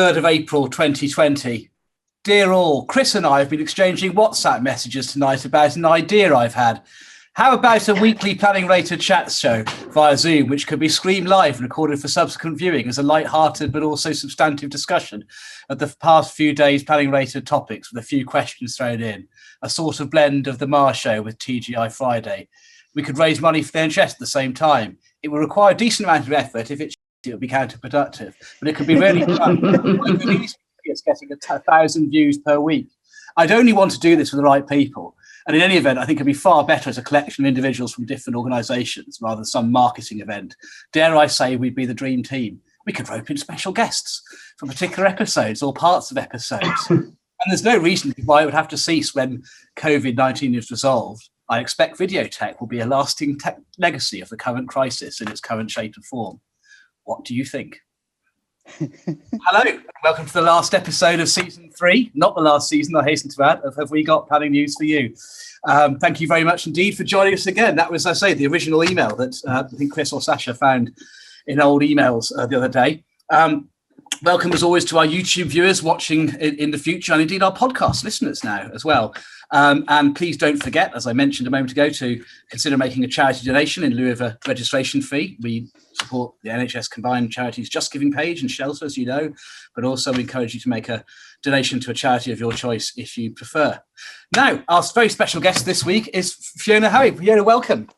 3rd of April 2020. Dear all, Chris and I have been exchanging WhatsApp messages tonight about an idea I've had. How about a weekly planning-related chat show via Zoom, which could be streamed live and recorded for subsequent viewing as a light-hearted but also substantive discussion of the past few days' planning-related topics with a few questions thrown in, a sort of blend of the Mars show with TGI Friday. We could raise money for the NHS at the same time. It will require a decent amount of effort. If it would be counterproductive, but it could be really fun. It's getting 1,000 views per week. I'd only want to do this with the right people. And in any event, I think it'd be far better as a collection of individuals from different organisations rather than some marketing event. Dare I say we'd be the dream team. We could rope in special guests for particular episodes or parts of episodes. And there's no reason why it would have to cease when COVID-19 is resolved. I expect video tech will be a lasting legacy of the current crisis in its current shape and form. What do you think? Hello, and welcome to the last episode of season 3. Not the last season, I hasten to add, of Have We Got Planning News for You. Thank you very much indeed for joining us again. That was, as I say, the original email that I think Chris or Sasha found in old emails the other day. Welcome as always to our YouTube viewers watching in the future, and indeed our podcast listeners now as well. And please don't forget, as I mentioned a moment ago, to consider making a charity donation in lieu of a registration fee. We support the NHS Combined Charities Just Giving page and Shelter, as you know, but also we encourage you to make a donation to a charity of your choice if you prefer. Now, our very special guest this week is Fiona Howie. Fiona, welcome.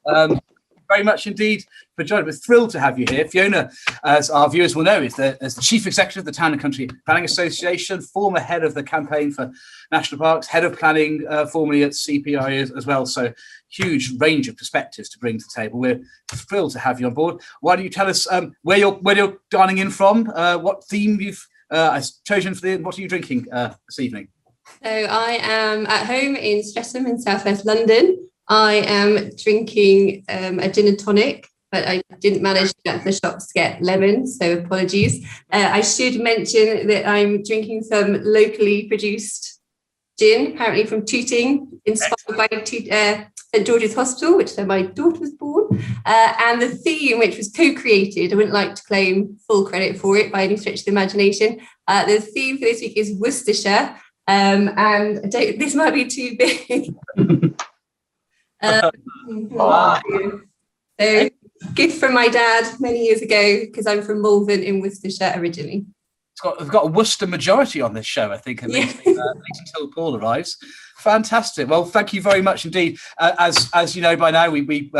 Very much indeed for joining. We're thrilled to have you here. Fiona, as our viewers will know, is the Chief Executive of the Town and Country Planning Association, former head of the Campaign for National Parks, head of planning formerly at CPI as well. So huge range of perspectives to bring to the table. We're thrilled to have you on board. Why don't you tell us where you're dining in from, what theme you've chosen for what are you drinking this evening? So I am at home in Streatham in southwest London. I am drinking a gin and tonic, but I didn't manage to get to the shops to get lemons, so apologies. I should mention that I'm drinking some locally produced gin, apparently from Tooting, inspired by St George's Hospital, which is where my daughter was born. And the theme, which was co-created, I wouldn't like to claim full credit for it by any stretch of the imagination. The theme for this week is Worcestershire, and this might be too big. So, gift from my dad many years ago, because I'm from Malvern in Worcestershire originally. We've got a Worcester majority on this show, I think, at least until Paul arrives. Fantastic. Well, thank you very much indeed. As you know by now, we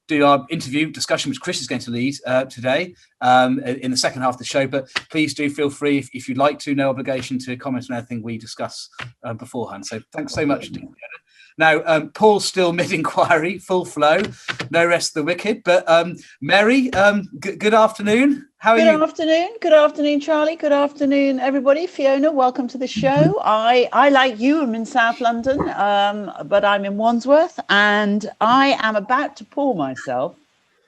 do our interview discussion, which Chris is going to lead today in the second half of the show. But please do feel free, if you'd like to, no obligation to comment on anything we discuss beforehand. So thanks so much indeed. Now, Paul's still mid-inquiry, full flow, no rest of the wicked. But Mary, good afternoon. How are you? Good afternoon, Charlie. Good afternoon, everybody. Fiona, welcome to the show. I like you, I'm in South London, but I'm in Wandsworth, and I am about to pour myself.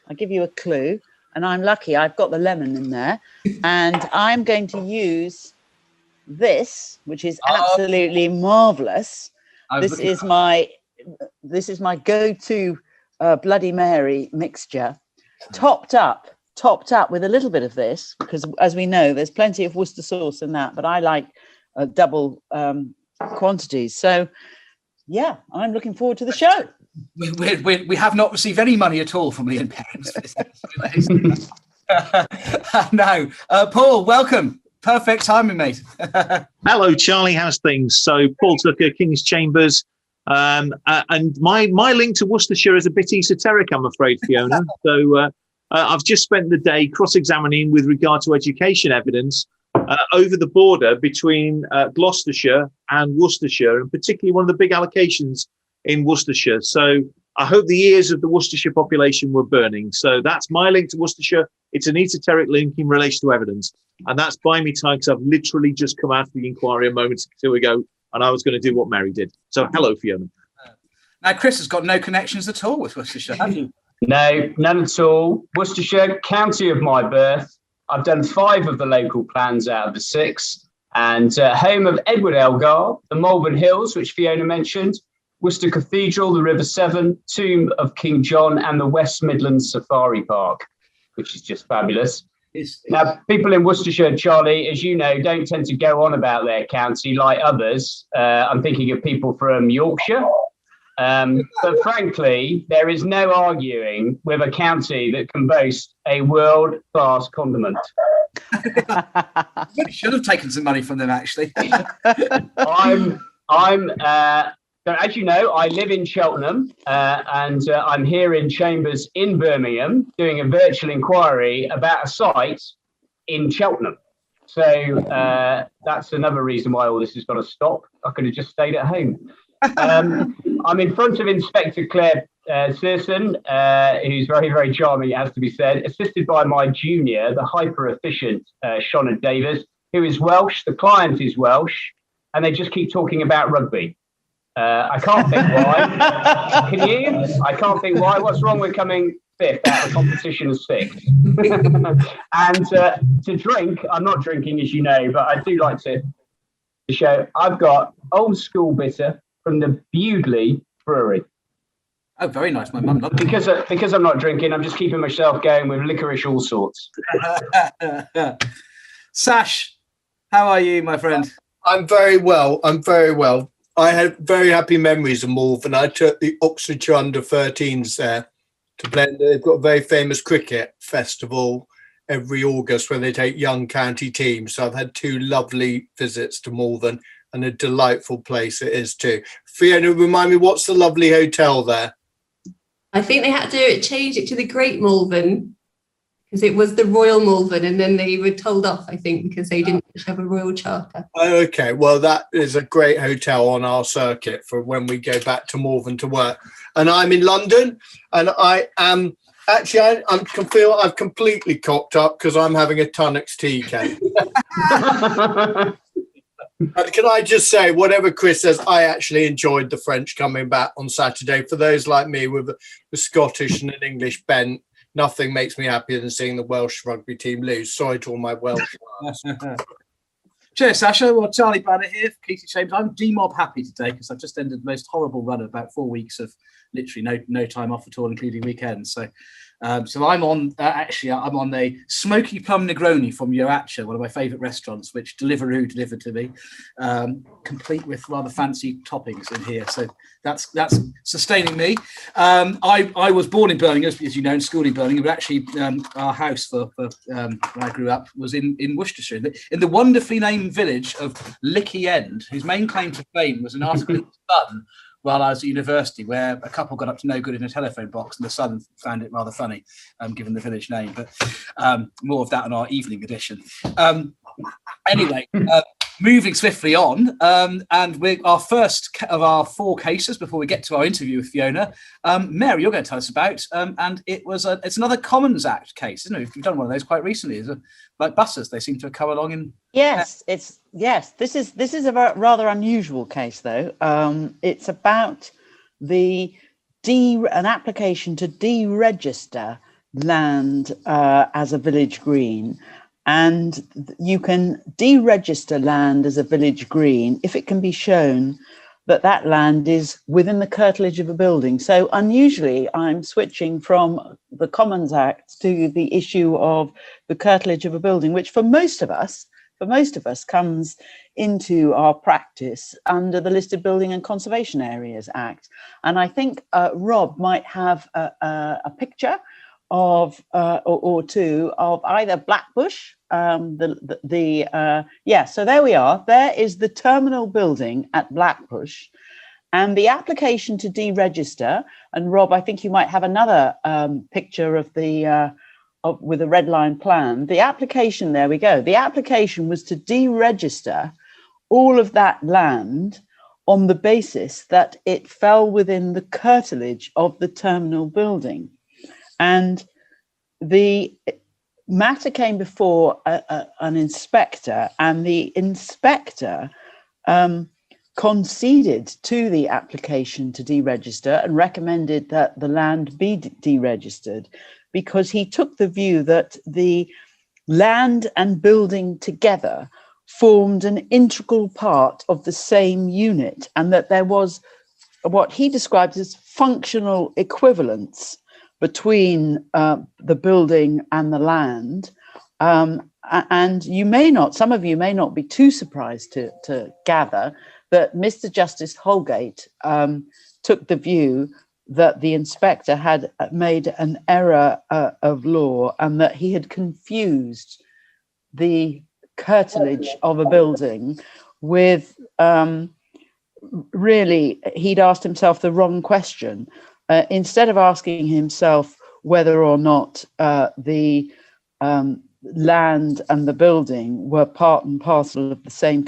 I'll give you a clue, and I'm lucky. I've got the lemon in there, and I'm going to use this, which is absolutely marvellous. This is my go-to Bloody Mary mixture, topped up with a little bit of this, because as we know, there's plenty of Worcester sauce in that, but I like double quantities. So, yeah, I'm looking forward to the show. We have not received any money at all from Leon Parents for this episode. Now, Paul, welcome. Perfect timing, mate. Hello, Charlie. How's things? So, Paul Tucker, King's Chambers, and my link to Worcestershire is a bit esoteric, I'm afraid, Fiona. So, I've just spent the day cross-examining with regard to education evidence over the border between Gloucestershire and Worcestershire, and particularly one of the big allocations in Worcestershire. So, I hope the ears of the Worcestershire population were burning. So that's my link to Worcestershire. It's an esoteric link in relation to evidence. And that's by me time, because I've literally just come out of the inquiry a moment or two ago, and I was going to do what Mary did. So hello, Fiona. Now, Chris has got no connections at all with Worcestershire, have you? No, none at all. Worcestershire, county of my birth. I've done 5 of the local plans out of the 6. And home of Edward Elgar, the Malvern Hills, which Fiona mentioned, Worcester Cathedral, the River Severn, Tomb of King John, and the West Midlands Safari Park, which is just fabulous. Now, people in Worcestershire, Charlie, as you know, don't tend to go on about their county like others. I'm thinking of people from Yorkshire. But frankly, there is no arguing with a county that can boast a world-class condiment. You should have taken some money from them, actually. So as you know, I live in Cheltenham, and I'm here in Chambers in Birmingham doing a virtual inquiry about a site in Cheltenham. So that's another reason why all this has got to stop. I could have just stayed at home. I'm in front of Inspector Claire Searson, who's very, very charming, it has to be said, assisted by my junior, the hyper-efficient Shona Davis, who is Welsh. The client is Welsh, and they just keep talking about rugby. I can't think why. Can you? I can't think why. What's wrong with coming fifth out of a competition of six? And to drink, I'm not drinking, as you know, but I do like to show. I've got old school bitter from the Bewdley Brewery. Oh, very nice. My mum loved it. Because I'm not drinking, I'm just keeping myself going with licorice all sorts. Sash, how are you, my friend? I'm very well. I had very happy memories of Malvern. I took the Oxfordshire under-13s there to play. They've got a very famous cricket festival every August where they take young county teams. So I've had 2 lovely visits to Malvern, and a delightful place it is too. Fiona, remind me, what's the lovely hotel there? I think they had to change it to the Great Malvern because it was the Royal Malvern, and then they were told off, I think, because they didn't have a royal charter. Oh, okay, well, that is a great hotel on our circuit for when we go back to Malvern to work. And I'm in London, and I am actually, I feel I've completely cocked up because I'm having a Tunnocks tea cake. And can I just say, whatever Chris says, I actually enjoyed the French coming back on Saturday. For those like me with a Scottish and an English bent, nothing makes me happier than seeing the Welsh rugby team lose. Sorry to all my Welsh fans. Cheers, Sasha. Well, Charlie Banner here for Casey Chambers. I'm demob happy today because I've just ended the most horrible run of about 4 weeks of literally no time off at all, including weekends. So I'm on I'm on a smoky plum Negroni from Yoacha, one of my favourite restaurants, which Deliveroo delivered to me, complete with rather fancy toppings in here. So that's sustaining me. I was born in Birmingham, as you know, in school in Birmingham, but actually our house for when I grew up was in Worcestershire, in the wonderfully named village of Licky End, whose main claim to fame was an article in The Sun while I was at university, where a couple got up to no good in a telephone box, and the Sun found it rather funny, given the village name. But more of that in our evening edition. Anyway, moving swiftly on, and our first of our 4 cases before we get to our interview with Fiona. Mary, you're going to tell us about, and it's another Commons Act case, isn't it? We've done one of those quite recently. Like buses, they seem to have come along in. Yes, This is a rather unusual case, though. It's about an application to deregister land as a village green. And you can deregister land as a village green if it can be shown that that land is within the curtilage of a building. So unusually, I'm switching from the Commons Act to the issue of the curtilage of a building, which for most of us comes into our practice under the Listed Building and Conservation Areas Act. And I think Rob might have a picture of or 2 of either Blackbush. So there we are. There is the terminal building at Blackbush, and the application to deregister. And Rob, I think you might have another picture of with a red line plan. The application, there we go. The application was to deregister all of that land on the basis that it fell within the curtilage of the terminal building. And the matter came before an inspector, and the inspector conceded to the application to deregister and recommended that the land be deregistered, because he took the view that the land and building together formed an integral part of the same unit, and that there was what he describes as functional equivalence between the building and the land, And some of you may not be too surprised to gather that Mr. Justice Holgate took the view that the inspector had made an error of law and that he had confused the curtilage of a building with, really, he'd asked himself the wrong question. Instead of asking himself whether or not the land and the building were part and parcel of the same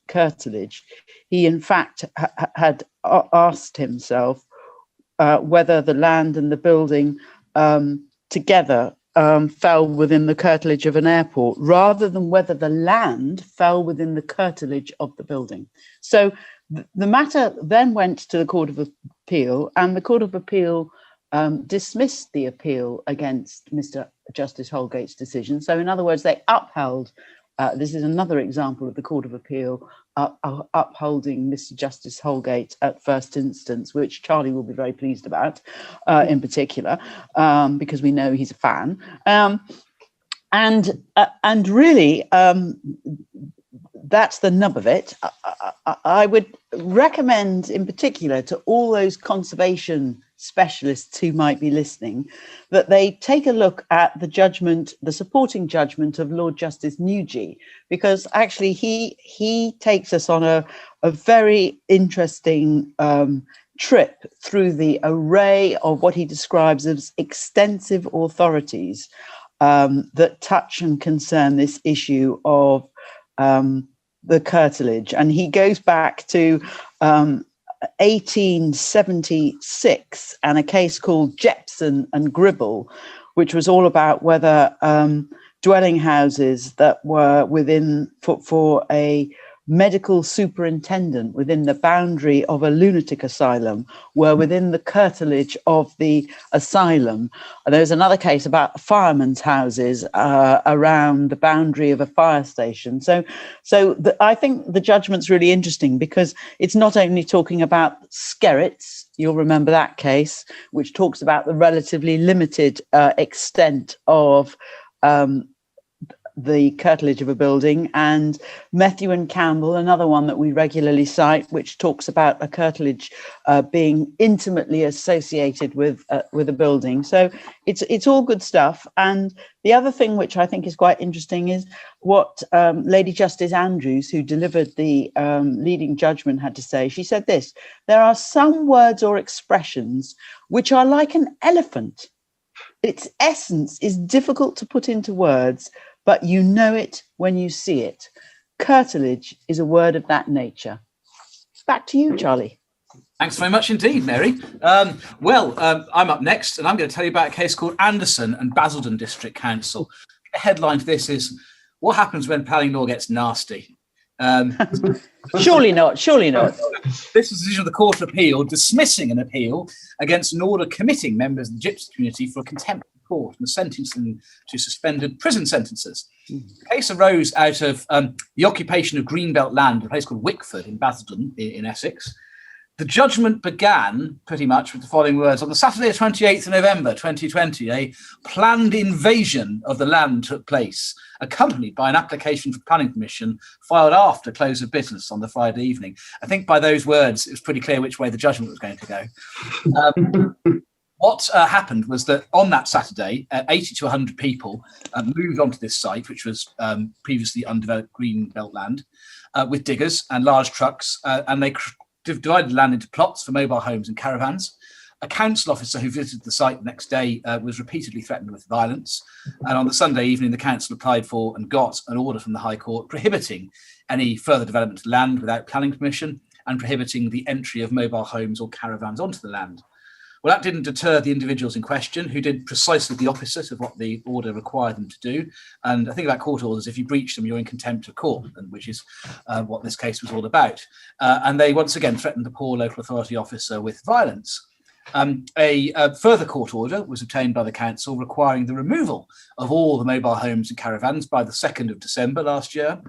curtilage, he in fact had asked himself whether the land and the building together fell within the curtilage of an airport, rather than whether the land fell within the curtilage of the building. So the matter then went to the Court of Appeal, and the Court of Appeal dismissed the appeal against Mr. Justice Holgate's decision. So in other words, they upheld, this is another example of the Court of Appeal upholding Mr. Justice Holgate at first instance, which Charlie will be very pleased about in particular, because we know he's a fan. And really, that's the nub of it. I would recommend in particular to all those conservation specialists who might be listening, that they take a look at the judgment, the supporting judgment of Lord Justice Nugee, because actually he takes us on a very interesting trip through the array of what he describes as extensive authorities that touch and concern this issue of the curtilage. And he goes back to 1876 and a case called Jepson and Gribble, which was all about whether dwelling houses that were within for a medical superintendent within the boundary of a lunatic asylum were within the curtilage of the asylum. There's another case about firemen's houses around the boundary of a fire station. So I think the judgment's really interesting because it's not only talking about Skerritts, you'll remember that case, which talks about the relatively limited extent of the curtilage of a building, and Matthew and Campbell, another one that we regularly cite, which talks about a curtilage being intimately associated with a building. So it's all good stuff. And the other thing which I think is quite interesting is what Lady Justice Andrews, who delivered the leading judgment, had to say. She said this: there are some words or expressions which are like an elephant. Its essence is difficult to put into words, but you know it when you see it. Curtilage is a word of that nature. Back to you, Charlie. Thanks very much indeed, Mary. I'm up next, and I'm going to tell you about a case called Anderson and Basildon District Council. The headline to this is, what happens when planning law gets nasty? Surely not. This was a decision of the Court of Appeal dismissing an appeal against an order committing members of the gypsy community for a contempt of court and sentencing them to suspended prison sentences. The case arose out of the occupation of Greenbelt land, a place called Wickford in Basildon in Essex. The judgment began pretty much with the following words: on the Saturday, 28th of November 2020, a planned invasion of the land took place, accompanied by an application for planning permission filed after close of business on the Friday evening. I think by those words, it was pretty clear which way the judgment was going to go. What happened was that on that Saturday, 80 to 100 people moved onto this site, which was previously undeveloped Greenbelt land, with diggers and large trucks, and they divided the land into plots for mobile homes and caravans. A council officer who visited the site the next day was repeatedly threatened with violence. And on the Sunday evening, the council applied for and got an order from the High Court prohibiting any further development of land without planning permission and prohibiting the entry of mobile homes or caravans onto the land. Well, that didn't deter the individuals in question, who did precisely the opposite of what the order required them to do. And the thing about court orders, if you breach them, you're in contempt of court, which is what this case was all about. And they once again threatened the poor local authority officer with violence. A further court order was obtained by the council requiring the removal of all the mobile homes and caravans by the 2nd of December last year.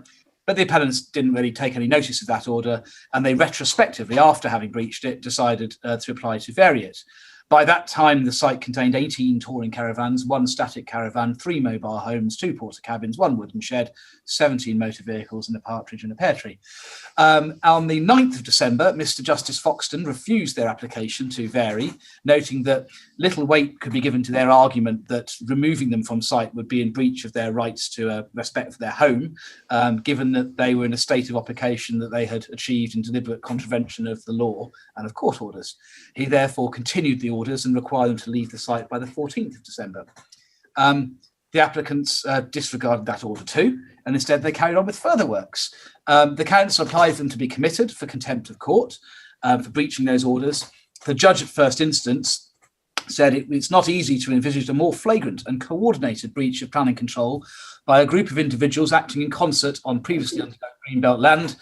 But the appellants didn't really take any notice of that order, and they retrospectively, after having breached it, decided to apply to vary it. By that time, the site contained 18 touring caravans, 1 static caravan, 3 mobile homes, 2 porter cabins, 1 wooden shed, 17 motor vehicles, and a partridge and a pear tree. On the 9th of December, Mr. Justice Foxton refused their application to vary, noting that little weight could be given to their argument that removing them from site would be in breach of their rights to respect for their home, given that they were in a state of occupation that they had achieved in deliberate contravention of the law and of court orders. He therefore continued the orders and required them to leave the site by the 14th of December. The applicants disregarded that order too, and instead they carried on with further works. The council applied for them to be committed for contempt of court for breaching those orders. The judge at first instance said it's not easy to envisage a more flagrant and coordinated breach of planning control by a group of individuals acting in concert on previously undeveloped greenbelt land,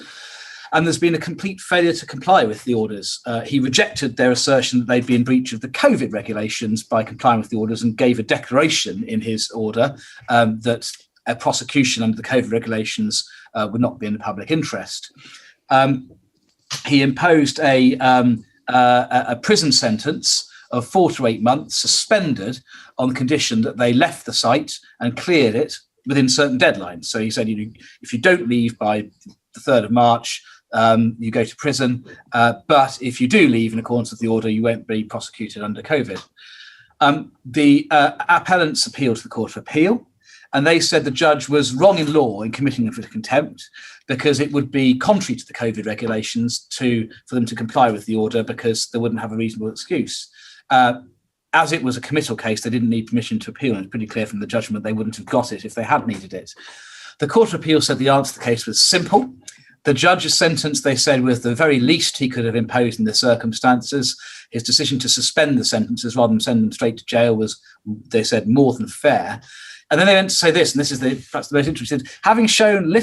and there's been a complete failure to comply with the orders. He rejected their assertion that they'd be in breach of the COVID regulations by complying with the orders, and gave a declaration in his order that a prosecution under the COVID regulations would not be in the public interest. He imposed a prison sentence of 4 to 8 months, suspended on condition that they left the site and cleared it within certain deadlines. So he said, if you don't leave by the 3rd of March, you go to prison. But if you do leave in accordance with the order, you won't be prosecuted under COVID. The appellants appealed to the Court of Appeal, and they said the judge was wrong in law in committing them for contempt, because it would be contrary to the COVID regulations for them to comply with the order, because they wouldn't have a reasonable excuse. As it was a committal case, they didn't need permission to appeal, and it's pretty clear from the judgment they wouldn't have got it if they had needed it. The Court of Appeal said the answer to the case was simple. The judge's sentence, they said, was the very least he could have imposed in the circumstances. His decision to suspend the sentences rather than send them straight to jail was, they said, more than fair. And then they went to say this, and this is perhaps the most interesting: having shown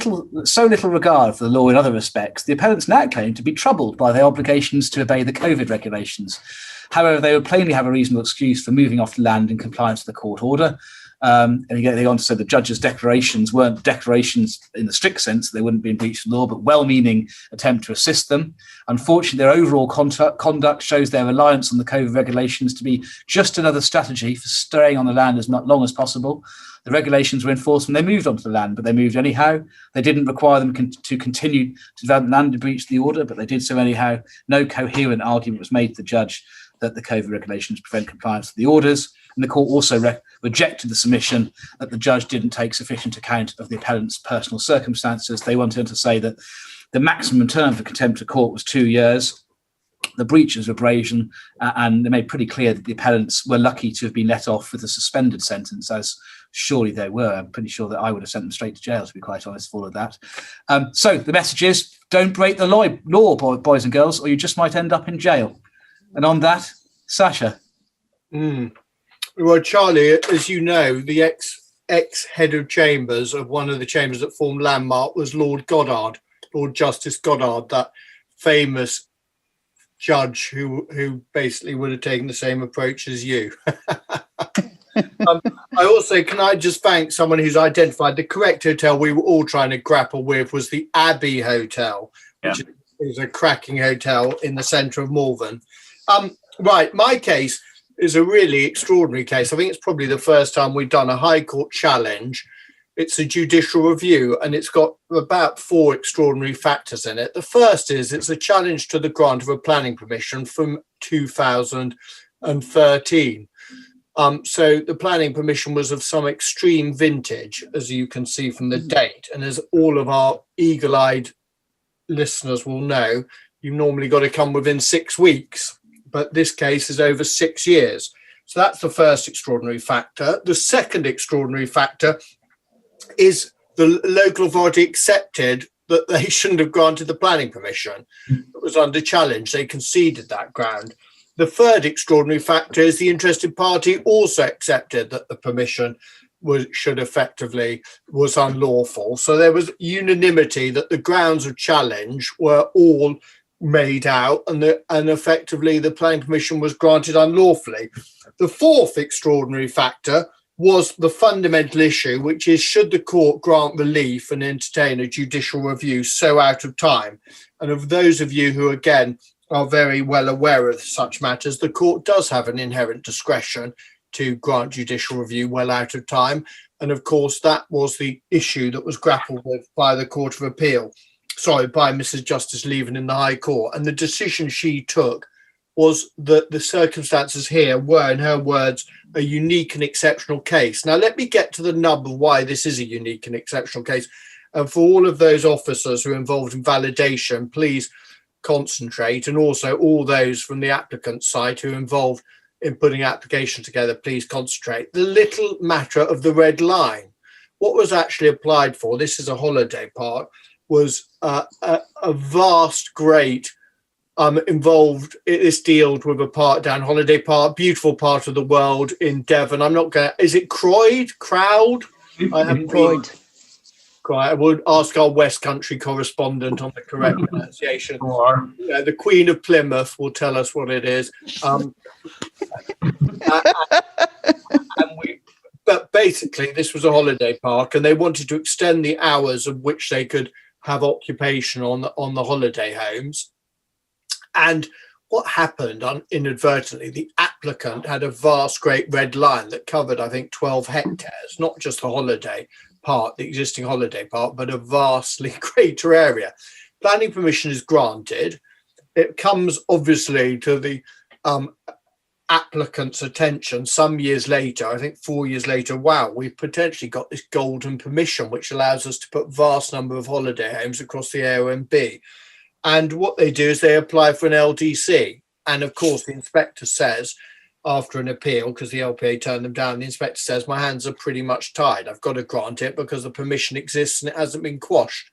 so little regard for the law in other respects, the appellants now claim to be troubled by their obligations to obey the COVID regulations. However, they would plainly have a reasonable excuse for moving off the land in compliance with the court order. And again, they go on to say the judge's declarations weren't declarations in the strict sense, they wouldn't be in breach of law, but well-meaning attempt to assist them. Unfortunately, their overall conduct shows their reliance on the COVID regulations to be just another strategy for staying on the land as long as possible. The regulations were enforced when they moved onto the land, but they moved anyhow. They didn't require them to continue to develop land to breach the order, but they did so anyhow. No coherent argument was made to the judge that the COVID regulations prevent compliance with the orders. And the court also rejected the submission that the judge didn't take sufficient account of the appellant's personal circumstances. They went on to say that the maximum term for contempt of court was 2 years. The breaches of abrasion, and they made pretty clear that the appellants were lucky to have been let off with a suspended sentence, as surely they were. I'm pretty sure that I would have sent them straight to jail, to be quite honest, for all of that. So the message is, don't break the law, boys and girls, or you just might end up in jail. And on that, Sasha. Well, Charlie, as you know, the ex-head of chambers of one of the chambers that formed Landmark was Lord Justice Goddard, that famous judge who basically would have taken the same approach as you. Can I just thank someone who's identified the correct hotel we were all trying to grapple with was the Abbey Hotel, which is a cracking hotel in the centre of Malvern. Right, my case is a really extraordinary case. I think it's probably the first time we've done a High Court challenge. It's a judicial review, and it's got about 4 extraordinary factors in it. The first is it's a challenge to the grant of a planning permission from 2013. So the planning permission was of some extreme vintage, as you can see from the date. And as all of our eagle-eyed listeners will know, you've normally got to come within 6 weeks. But this case is over 6 years. So that's the first extraordinary factor. The second extraordinary factor is the local authority accepted that they shouldn't have granted the planning permission. It was under challenge. They conceded that ground. The third extraordinary factor is the interested party also accepted that the permission was unlawful. So there was unanimity that the grounds of challenge were all made out, and effectively the planning permission was granted unlawfully. The fourth extraordinary factor was the fundamental issue, which is, should the court grant relief and entertain a judicial review so out of time? And of those of you who, again, are very well aware of such matters, the court does have an inherent discretion to grant judicial review well out of time. And of course, that was the issue that was grappled with by the Court of Appeal, by Mrs. Justice Leven in the High Court. And the decision she took was that the circumstances here were, in her words, a unique and exceptional case. Now, let me get to the nub of why this is a unique and exceptional case. And for all of those officers who are involved in validation, please concentrate. And also all those from the applicant side who are involved in putting application together, please concentrate. The little matter of the red line, what was actually applied for, this is a holiday park, was a vast, great, involved. This deals with a part down Holiday Park, beautiful part of the world in Devon. I'm not going to, is it Croyd? Crowd? I have Croyd. I would ask our West Country correspondent on the correct pronunciation. The Queen of Plymouth will tell us what it is. But basically, this was a holiday park, and they wanted to extend the hours of which they could have occupation on the holiday homes. And what happened inadvertently, the applicant had a vast, great red line that covered, I think, 12 hectares, not just the holiday park, the existing holiday park, but a vastly greater area. Planning permission is granted. It comes obviously to the applicant's attention some years later, I think 4 years later, wow, we've potentially got this golden permission, which allows us to put vast number of holiday homes across the AONB. And what they do is they apply for an LDC. And of course, the inspector says, after an appeal, because the LPA turned them down, the inspector says, my hands are pretty much tied. I've got to grant it because the permission exists and it hasn't been quashed.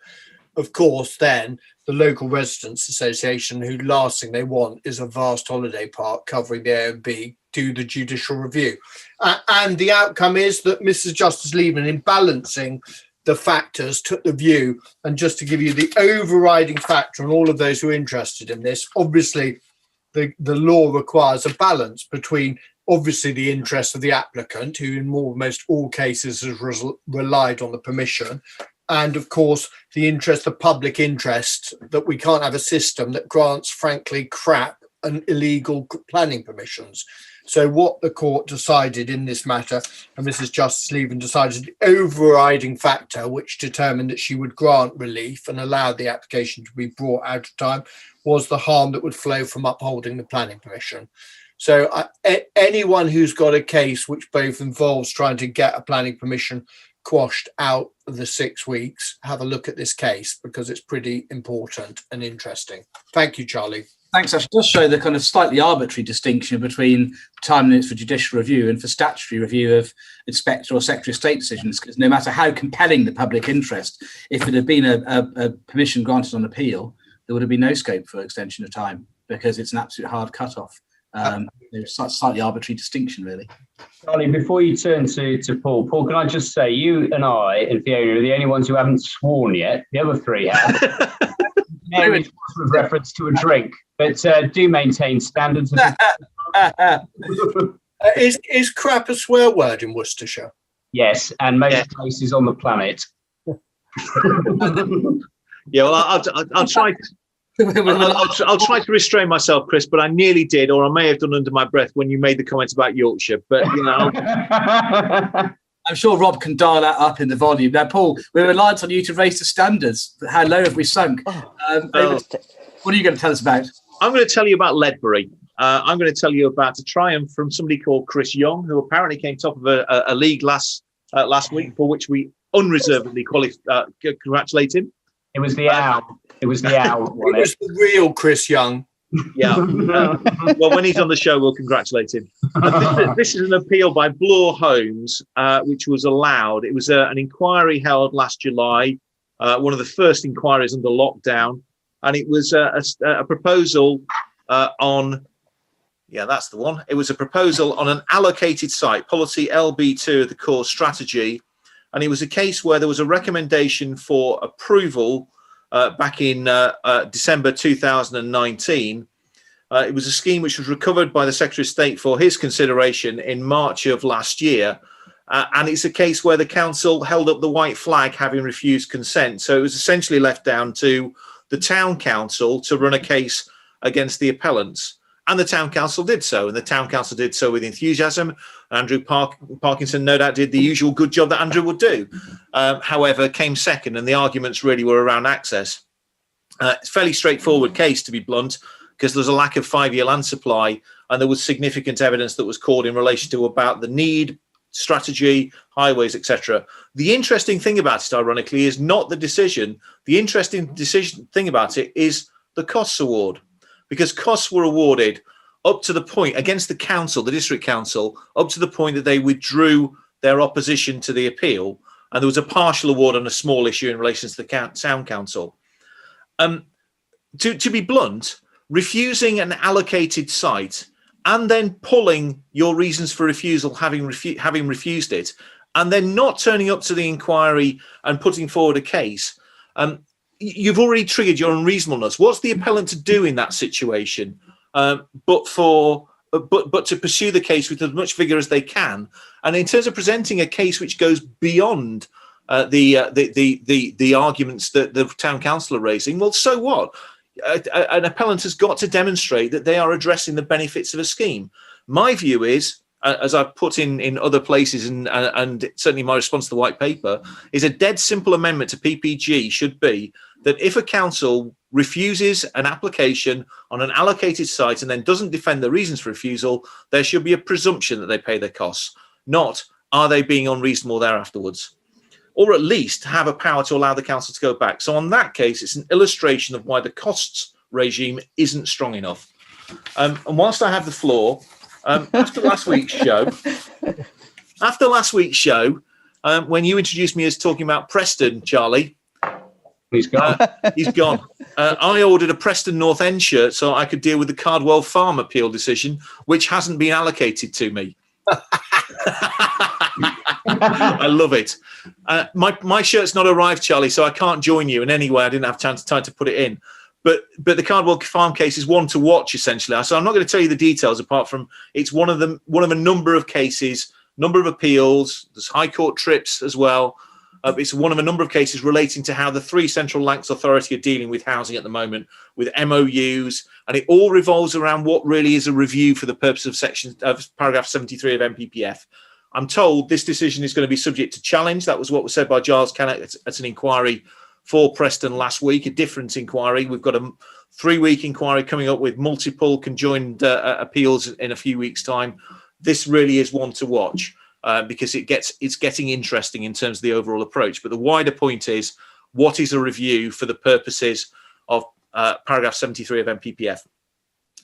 Of course, then the local residents association, who last thing they want is a vast holiday park covering the AONB, do the judicial review. And the outcome is that Mrs. Justice Leven, in balancing the factors, took the view, and just to give you the overriding factor and all of those who are interested in this, obviously the law requires a balance between obviously the interest of the applicant, who in almost all cases has relied on the permission, and of course the public interest, that we can't have a system that grants frankly crap and illegal planning permissions. So what the court decided in this matter, and Mrs. Justice Leven decided the overriding factor which determined that she would grant relief and allow the application to be brought out of time, was the harm that would flow from upholding the planning permission. So anyone who's got a case which both involves trying to get a planning permission quashed out of the 6 weeks, have a look at this case because it's pretty important and interesting. Thank you, Charlie. Thanks, Sasha. It does show the kind of slightly arbitrary distinction between time limits for judicial review and for statutory review of inspector or secretary of state decisions, because no matter how compelling the public interest, if it had been a permission granted on appeal, there would have been no scope for extension of time because it's an absolute hard cut-off. There's a slightly arbitrary distinction, really. Charlie, before you turn to Paul, can I just say, you and I and Fiona are the only ones who haven't sworn yet. The other three have. Maybe with reference to a drink, but do maintain standards. Is crap a swear word in Worcestershire? Yes, and most places on the planet. Yeah, well, I'll try. I'll try to restrain myself, Chris, but I nearly did, or I may have done under my breath when you made the comments about Yorkshire. But you know, I'm sure Rob can dial that up in the volume. Now, Paul, we're reliant on you to raise the standards. How low have we sunk? What are you going to tell us about? I'm going to tell you about Ledbury. I'm going to tell you about a triumph from somebody called Chris Young, who apparently came top of a league last week, for which we unreservedly congratulate him. It was the owl. It was the owl. It was the real Chris Young. Yeah. Well, when he's on the show, we'll congratulate him. This is an appeal by Bloor Homes, which was allowed. It was an inquiry held last July, one of the first inquiries under lockdown, and it was a proposal on. Yeah, that's the one. It was a proposal on an allocated site, policy LB2 of the core strategy. And it was a case where there was a recommendation for approval back in December 2019. It was a scheme which was recovered by the Secretary of State for his consideration in March of last year. And it's a case where the council held up the white flag, having refused consent. So it was essentially left down to the town council to run a case against the appellants. And the town council did so, and the town council did so with enthusiasm. Andrew Parkinson no doubt did the usual good job that Andrew would do. However, came second, and the arguments really were around access. It's a fairly straightforward case, to be blunt, because there's a lack of 5-year land supply, and there was significant evidence that was called in relation to about the need, strategy, highways, etc. The interesting thing about it, ironically, is not the decision. The interesting thing about it is the costs award. Because costs were awarded up to the point against the council, the district council, up to the point that they withdrew their opposition to the appeal, and there was a partial award on a small issue in relation to the town council. To be blunt, refusing an allocated site and then pulling your reasons for refusal, having refused it, and then not turning up to the inquiry and putting forward a case. You've already triggered your unreasonableness. What's the appellant to do in that situation? But to pursue the case with as much vigour as they can. And in terms of presenting a case which goes beyond the arguments that the town council are raising, well, so what? An appellant has got to demonstrate that they are addressing the benefits of a scheme. My view is, as I've put in other places, and certainly my response to the white paper, is a dead simple amendment to PPG should be that if a council refuses an application on an allocated site and then doesn't defend the reasons for refusal, there should be a presumption that they pay their costs, not are they being unreasonable there afterwards, or at least have a power to allow the council to go back. So on that case, it's an illustration of why the costs regime isn't strong enough. And whilst I have the floor, after last week's show, when you introduced me as talking about Preston, Charlie, he's gone. He's gone. I ordered a Preston North End shirt so I could deal with the Cardwell Farm appeal decision, which hasn't been allocated to me. I love it. My shirt's not arrived, Charlie, so I can't join you in any way. I didn't have time to put it in. But the Cardwell Farm case is one to watch, essentially. So I'm not going to tell you the details, apart from it's one of a number of cases, number of appeals. There's High Court trips as well. It's one of a number of cases relating to how the 3 Central Lancs Authority are dealing with housing at the moment, with MOUs, and it all revolves around what really is a review for the purpose of paragraph 73 of MPPF. I'm told this decision is going to be subject to challenge. That was what was said by Giles Kennett at an inquiry for Preston last week, a different inquiry. We've got a 3-week inquiry coming up with multiple conjoined appeals in a few weeks' time. This really is one to watch. Because it's getting interesting in terms of the overall approach. But the wider point is, what is a review for the purposes of paragraph 73 of MPPF?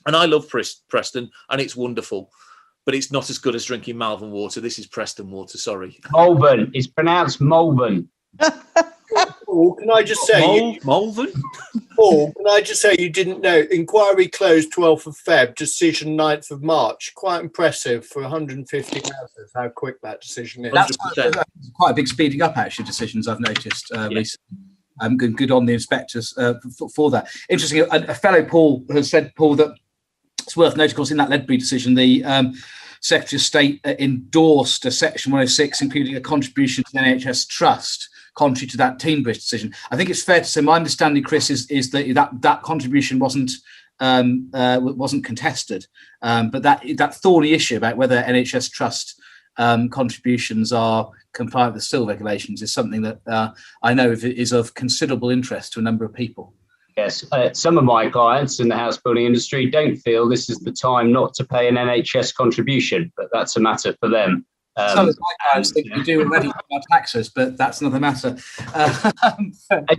And I love Preston, and it's wonderful, but it's not as good as drinking Malvern water. This is Preston water, sorry. Malvern. It's pronounced Malvern. Paul, can I just say... Malvern? Paul, can I just say you didn't know? Inquiry closed 12th of Feb, decision 9th of March. Quite impressive for 150 houses, how quick that decision is. That's quite a big speeding up, actually, decisions I've noticed recently. Good on the inspectors for that. Interesting, a fellow Paul has said, Paul, that it's worth noting, of course, in that Ledbury decision, the Secretary of State endorsed a section 106, including a contribution to the NHS Trust, contrary to that Teenbridge decision. I think it's fair to say, my understanding, Chris, is that contribution wasn't contested, but that thorny issue about whether NHS Trust contributions are compliant with the SIL regulations is something that I know is of considerable interest to a number of people. Yes, some of my clients in the house building industry don't feel this is the time not to pay an NHS contribution, but that's a matter for them. Some of my clients think we do already with our taxes, but that's another matter.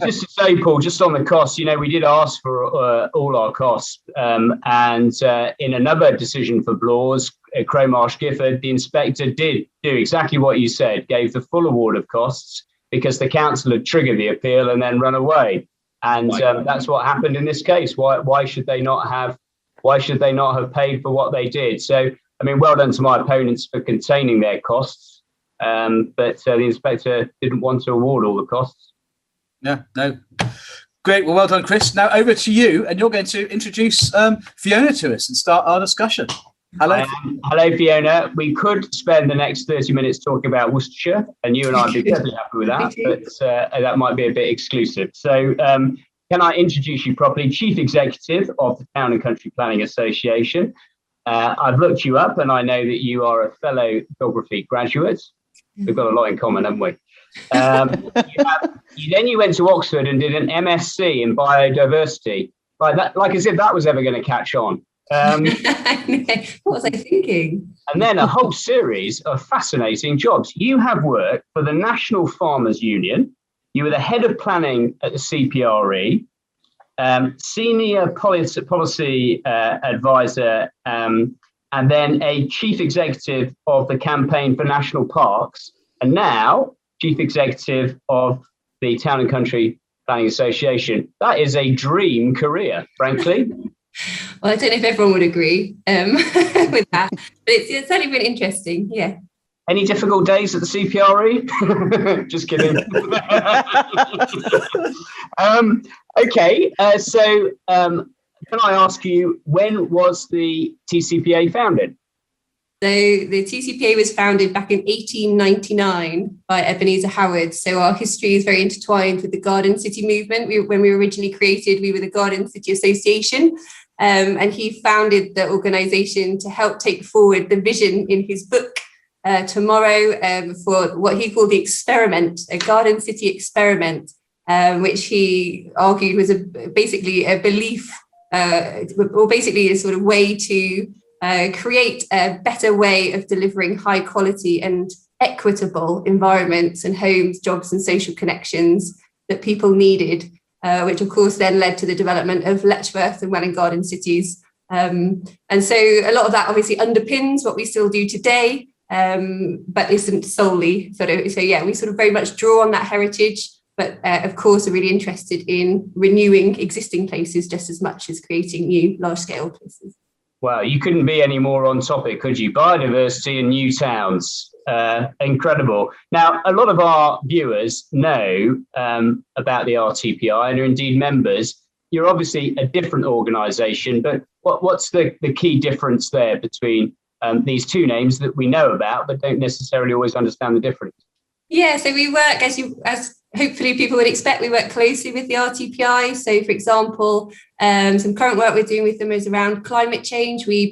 Just to say, Paul, just on the costs, we did ask for all our costs. And in another decision for Blaws, Crowmarsh Gifford, the inspector did do exactly what you said, gave the full award of costs because the council had triggered the appeal and then run away. And that's what happened in this case. Why should they not have paid for what they did? So, I mean, well done to my opponents for containing their costs, but the inspector didn't want to award all the costs. Yeah, no. Great. Well done, Chris. Now over to you, and you're going to introduce Fiona to us and start our discussion. Hello. Hello, Fiona. We could spend the next 30 minutes talking about Worcestershire, and you and I would be perfectly happy with that, but that might be a bit exclusive. So can I introduce you properly? Chief Executive of the Town and Country Planning Association. I've looked you up and I know that you are a fellow geography graduate. We've got a lot in common, haven't we? You went to Oxford and did an MSc in biodiversity. Like as if that was ever going to catch on. What was I thinking? And then a whole series of fascinating jobs. You have worked for the National Farmers Union. You were the head of planning at the CPRE, senior policy advisor, and then a chief executive of the Campaign for National Parks, and now chief executive of the Town and Country Planning Association. That is a dream career, frankly. Well, I don't know if everyone would agree with that, but it's certainly been interesting. Yeah. Any difficult days at the CPRE? Just kidding. Okay, so can I ask you, when was the TCPA founded? So the TCPA was founded back in 1899 by Ebenezer Howard. So our history is very intertwined with the Garden City movement. When we were originally created, we were the Garden City Association. And he founded the organisation to help take forward the vision in his book, Tomorrow, for what he called the experiment, a Garden City experiment, which he argued was basically a belief, or basically a sort of way to create a better way of delivering high quality and equitable environments and homes, jobs and social connections that people needed, which of course then led to the development of Letchworth and Welwyn Garden cities. And so a lot of that obviously underpins what we still do today, but isn't solely sort of, so yeah, we sort of very much draw on that heritage, but of course are really interested in renewing existing places just as much as creating new large scale places. Well, you couldn't be any more on topic, could you? Biodiversity and new towns. Incredible. Now, a lot of our viewers know about the RTPI and are indeed members. You're obviously a different organisation, but what's the key difference there between these two names that we know about but don't necessarily always understand the difference? Yeah, so we work, as hopefully people would expect, we work closely with the RTPI. So, for example, some current work we're doing with them is around climate change. We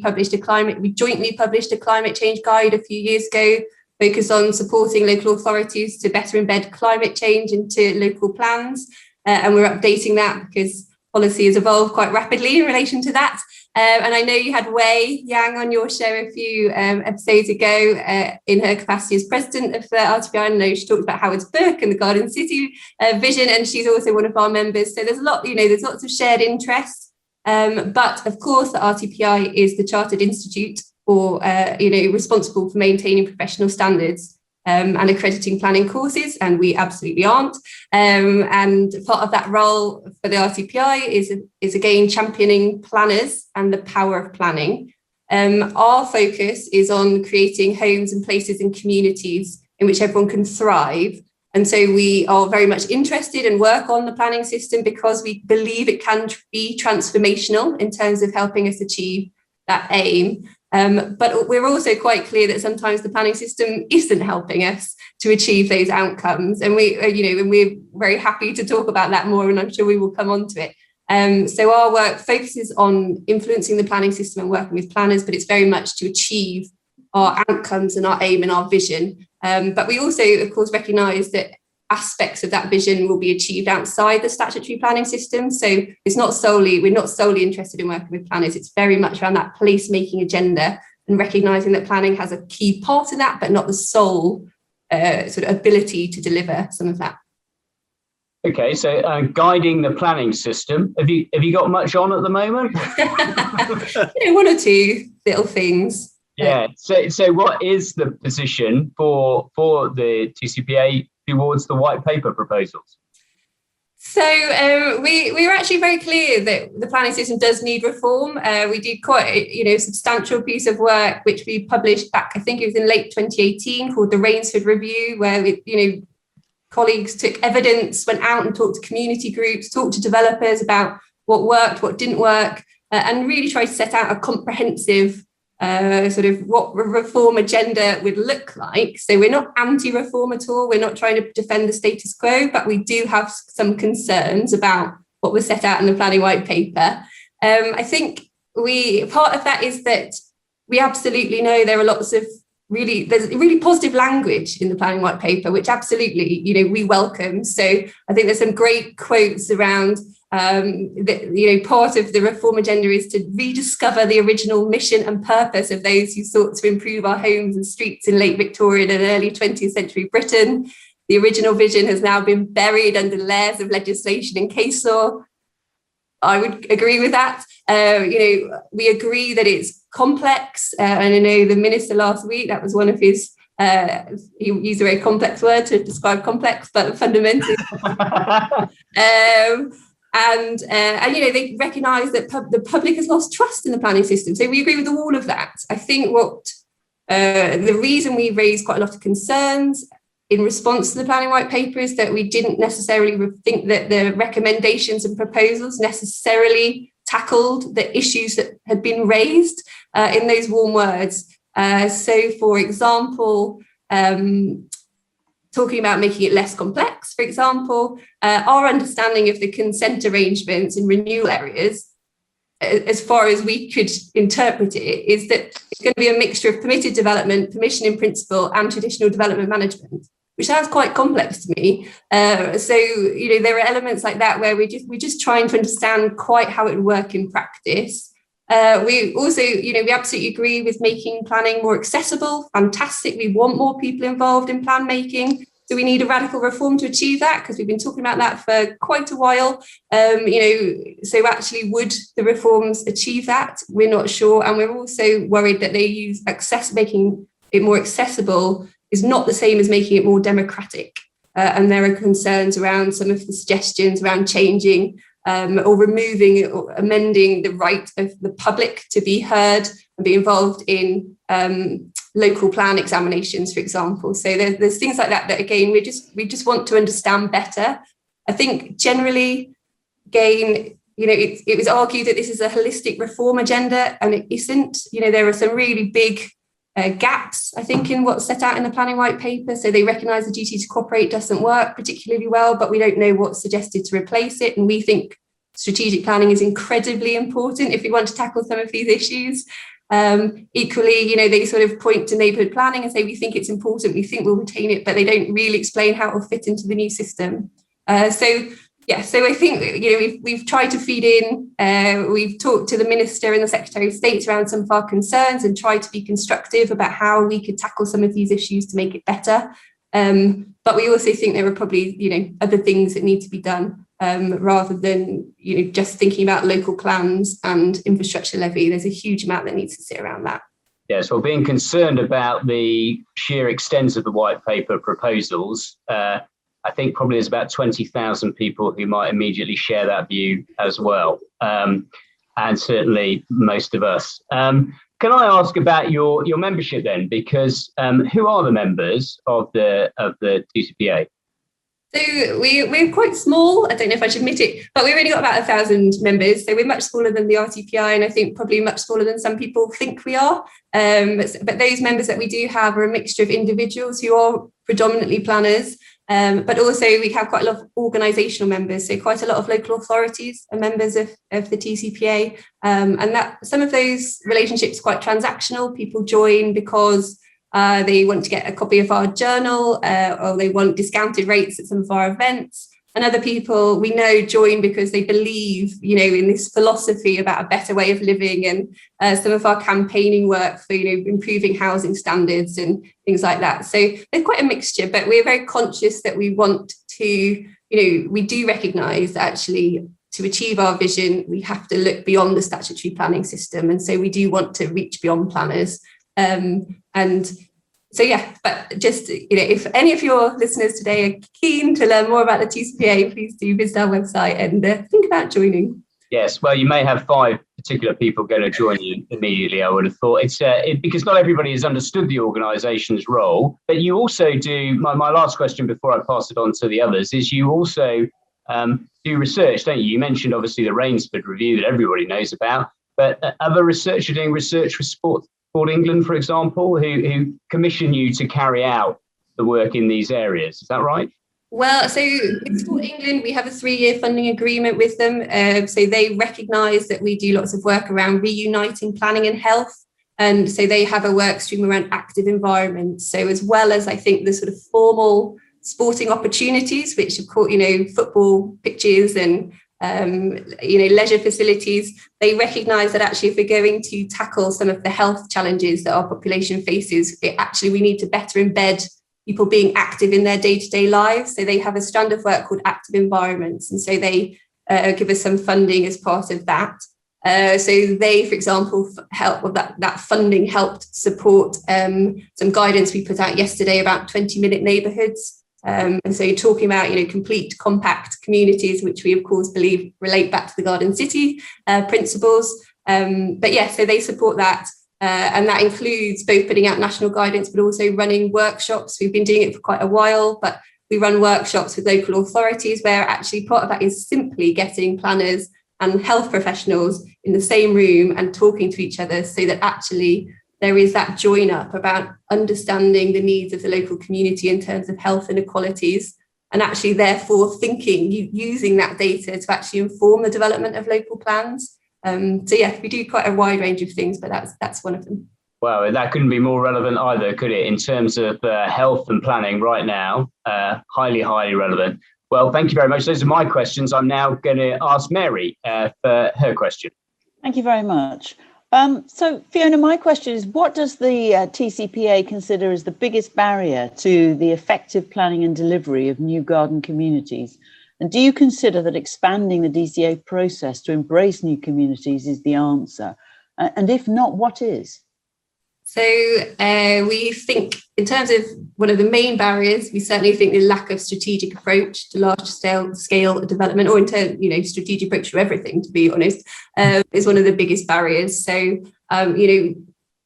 jointly published a climate change guide a few years ago, focused on supporting local authorities to better embed climate change into local plans. And we're updating that because policy has evolved quite rapidly in relation to that. And I know you had Wei Yang on your show a few episodes ago in her capacity as president of the RTPI. I know she talked about Howard's book and the Garden City vision, and she's also one of our members. So there's a lot, there's lots of shared interests. But of course, the RTPI is the Chartered Institute, or responsible for maintaining professional standards and accrediting planning courses, and we absolutely aren't. And part of that role for the RTPI is again championing planners and the power of planning. Our focus is on creating homes and places and communities in which everyone can thrive. And so we are very much interested and work on the planning system because we believe it can be transformational in terms of helping us achieve that aim. But we're also quite clear that sometimes the planning system isn't helping us to achieve those outcomes. And we're very happy to talk about that more, and I'm sure we will come on to it. So our work focuses on influencing the planning system and working with planners, but it's very much to achieve our outcomes and our aim and our vision. But we also, of course, recognise that aspects of that vision will be achieved outside the statutory planning system. So we're not solely interested in working with planners. It's very much around that placemaking agenda and recognising that planning has a key part in that, but not the sole sort of ability to deliver some of that. Okay, so guiding the planning system. Have you got much on at the moment? One or two little things. Yeah. So what is the position for the TCPA towards the white paper proposals? So we were actually very clear that the planning system does need reform. We did quite a substantial piece of work which we published back, I think it was in late 2018, called the Rainsford Review, where colleagues took evidence, went out and talked to community groups, talked to developers about what worked, what didn't work, and really tried to set out a comprehensive sort of what a reform agenda would look like. So we're not anti-reform at all. We're not trying to defend the status quo, but we do have some concerns about what was set out in the planning white paper. I think part of that is that we absolutely know there are lots of there's really positive language in the planning white paper, which absolutely, we welcome. So I think there's some great quotes around that, part of the reform agenda is to rediscover the original mission and purpose of those who sought to improve our homes and streets in late Victorian and early 20th century Britain. The original vision has now been buried under layers of legislation and case law. I would agree with that. We agree that it's complex. And I know the minister last week, that was one of his, he used a very complex word to describe complex, but fundamentally. And they recognise that the public has lost trust in the planning system. So we agree with all of that. I think the reason we raised quite a lot of concerns in response to the planning white paper is that we didn't necessarily think that the recommendations and proposals necessarily tackled the issues that had been raised in those warm words. So, for example, talking about making it less complex, for example, our understanding of the consent arrangements in renewal areas, as far as we could interpret it, is that it's going to be a mixture of permitted development, permission in principle, and traditional development management, which sounds quite complex to me. So, there are elements like that where we're just trying to understand quite how it would work in practice. We also, we absolutely agree with making planning more accessible. Fantastic. We want more people involved in plan making. Do we need a radical reform to achieve that? Because we've been talking about that for quite a while. So actually, would the reforms achieve that? We're not sure. And we're also worried that they use making it more accessible is not the same as making it more democratic. And there are concerns around some of the suggestions around changing or removing or amending the right of the public to be heard and be involved in local plan examinations, for example. So there's things like that again, we just want to understand better. I think generally, again, it was argued that this is a holistic reform agenda, and it isn't. There are some really big gaps, I think, in what's set out in the planning white paper. So they recognise the duty to cooperate doesn't work particularly well, but we don't know what's suggested to replace it. And we think strategic planning is incredibly important if we want to tackle some of these issues. Equally, they sort of point to neighbourhood planning and say, we think it's important, we think we'll retain it, but they don't really explain how it will fit into the new system. So I think, we've tried to feed in, we've talked to the Minister and the Secretary of State around some of our concerns and tried to be constructive about how we could tackle some of these issues to make it better. But we also think there are probably, other things that need to be done rather than, just thinking about local plans and infrastructure levy. There's a huge amount that needs to sit around that. Yes, well, being concerned about the sheer extent of the white paper proposals, I think probably there's about 20,000 people who might immediately share that view as well, and certainly most of us. Can I ask about your membership then? Because who are the members of the TCPA? So we're quite small. I don't know if I should admit it, but we've only got about 1,000 members. So we're much smaller than the RTPI, and I think probably much smaller than some people think we are. But those members that we do have are a mixture of individuals who are predominantly planners, but also we have quite a lot of organisational members. So quite a lot of local authorities are members of the TCPA, and that some of those relationships are quite transactional. People join because they want to get a copy of our journal, or they want discounted rates at some of our events. And other people we know join because they believe, in this philosophy about a better way of living, and some of our campaigning work for, improving housing standards and things like that. So they're quite a mixture, but we're very conscious that we want to, we do recognise that actually to achieve our vision, we have to look beyond the statutory planning system. And so we do want to reach beyond planners. But just, if any of your listeners today are keen to learn more about the TCPA, please do visit our website and think about joining. Yes, well, you may have 5 particular people going to join you immediately, I would have thought. It's because not everybody has understood the organisation's role, but you also do, my last question before I pass it on to the others, is you also do research, don't you? You mentioned obviously the Rainsford review that everybody knows about, but other research, you're doing research for Sport England, for example, who commission you to carry out the work in these areas. Is that right? Well, so with Sport England, we have a 3-year funding agreement with them. So they recognise that we do lots of work around reuniting planning and health. And so they have a work stream around active environments. So as well as, I think, the sort of formal sporting opportunities, which of course, football pitches and, leisure facilities, they recognise that actually if we're going to tackle some of the health challenges that our population faces, we need to better embed people being active in their day-to-day lives. So they have a strand of work called active environments. And so they give us some funding as part of that. So they, for example, that funding helped support some guidance we put out yesterday about 20-minute neighbourhoods. And so talking about, complete compact communities, which we, of course, believe relate back to the Garden City principles. So they support that. And that includes both putting out national guidance, but also running workshops. We've been doing it for quite a while, but we run workshops with local authorities where actually part of that is simply getting planners and health professionals in the same room and talking to each other so that actually there is that join up about understanding the needs of the local community in terms of health inequalities, and actually therefore using that data to actually inform the development of local plans. We do quite a wide range of things, but that's one of them. Well, that couldn't be more relevant either, could it? In terms of health and planning right now, highly, highly relevant. Well, thank you very much. Those are my questions. I'm now going to ask Mary for her question. Thank you very much. So, Fiona, my question is, what does the TCPA consider as the biggest barrier to the effective planning and delivery of new garden communities? And do you consider that expanding the DCA process to embrace new communities is the answer? And if not, what is? So we think in terms of one of the main barriers, we certainly think the lack of strategic approach to large scale development, or in terms, strategic approach to everything, to be honest, is one of the biggest barriers. So,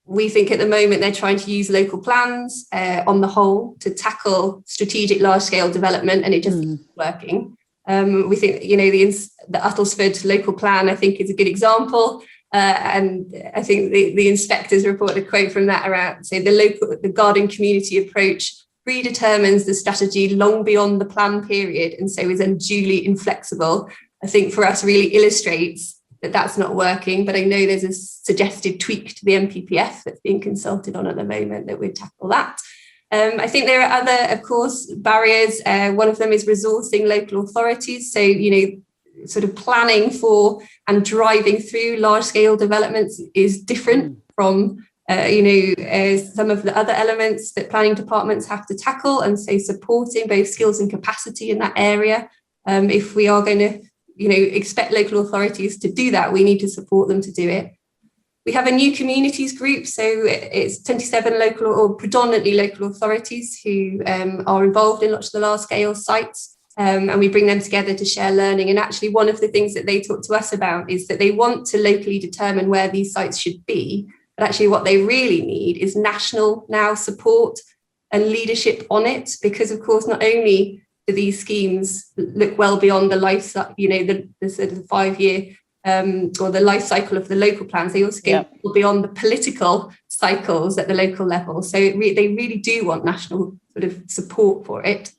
we think at the moment they're trying to use local plans on the whole to tackle strategic large scale development, and it just isn't working. We think, the Uttlesford local plan, I think, is a good example. And I think the inspectors reported a quote from that around, say, the garden community approach predetermines the strategy long beyond the plan period, and so is unduly inflexible. I think for us really illustrates that that's not working, but I know there's a suggested tweak to the MPPF that's being consulted on at the moment that would tackle that. I think there are other, of course, barriers. One of them is resourcing local authorities. So, sort of planning for and driving through large-scale developments is different from, some of the other elements that planning departments have to tackle, and so supporting both skills and capacity in that area. If we are going to, expect local authorities to do that, we need to support them to do it. We have a new communities group, so it's 27 local or predominantly local authorities who are involved in lots of the large-scale sites. And we bring them together to share learning. And actually, one of the things that they talk to us about is that they want to locally determine where these sites should be. But actually, what they really need is national now support and leadership on it. Because, of course, not only do these schemes look well beyond the life, the sort of 5-year or the life cycle of the local plans, they also go beyond the political cycles at the local level. So they really do want national sort of support for it.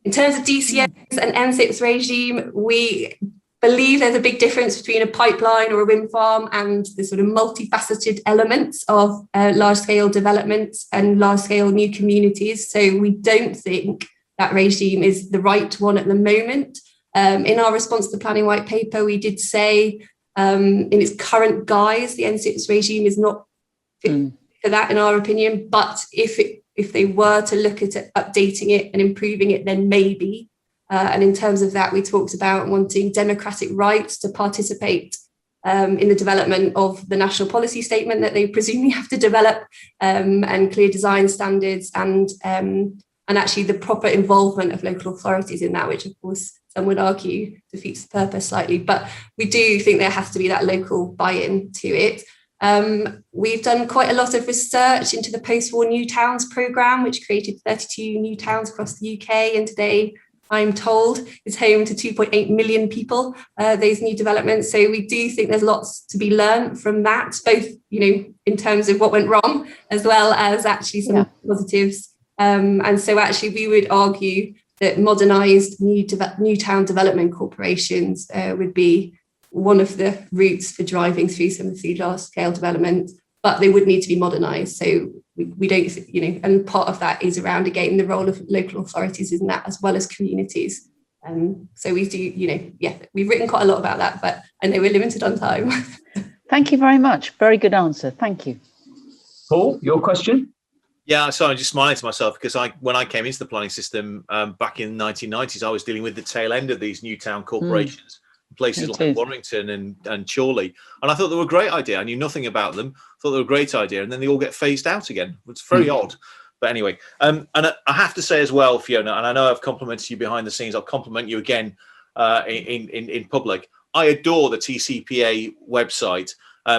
In terms of DCAs and NSIPs regime, we believe there's a big difference between a pipeline or a wind farm and the sort of multifaceted elements of large-scale developments and large-scale new communities. So we don't think that regime is the right one at the moment. In our response to the planning white paper, we did say in its current guise, the NSIPs regime is not fit for that, in our opinion. But if they were to look at it, updating it and improving it, then maybe. And in terms of that, we talked about wanting democratic rights to participate in the development of the national policy statement that they presumably have to develop, and clear design standards, and actually the proper involvement of local authorities in that, which of course some would argue defeats the purpose slightly. But we do think there has to be that local buy-in to it. We've done quite a lot of research into the post-war New Towns programme, which created 32 new towns across the UK, and today, I'm told, is home to 2.8 million people, those new developments. So we do think there's lots to be learned from that, both, in terms of what went wrong, as well as actually some positives. And so actually we would argue that modernised new town development corporations would be one of the routes for driving through some of the large scale development, but they would need to be modernised. So we don't, and part of that is around, again, the role of local authorities in that, as well as communities. So we do, we've written quite a lot about that, but I know we're limited on time. Thank you very much. Very good answer. Thank you. Paul, your question? Yeah, so I'm just smiling to myself because when I came into the planning system back in the 1990s, I was dealing with the tail end of these new town corporations, places like Warrington and Chorley. And I thought they were a great idea. I knew nothing about them, thought they were a great idea, and then they all get phased out again. It's very odd. But anyway, and I have to say as well, Fiona, and I know I've complimented you behind the scenes, I'll compliment you again in public. I adore the TCPA website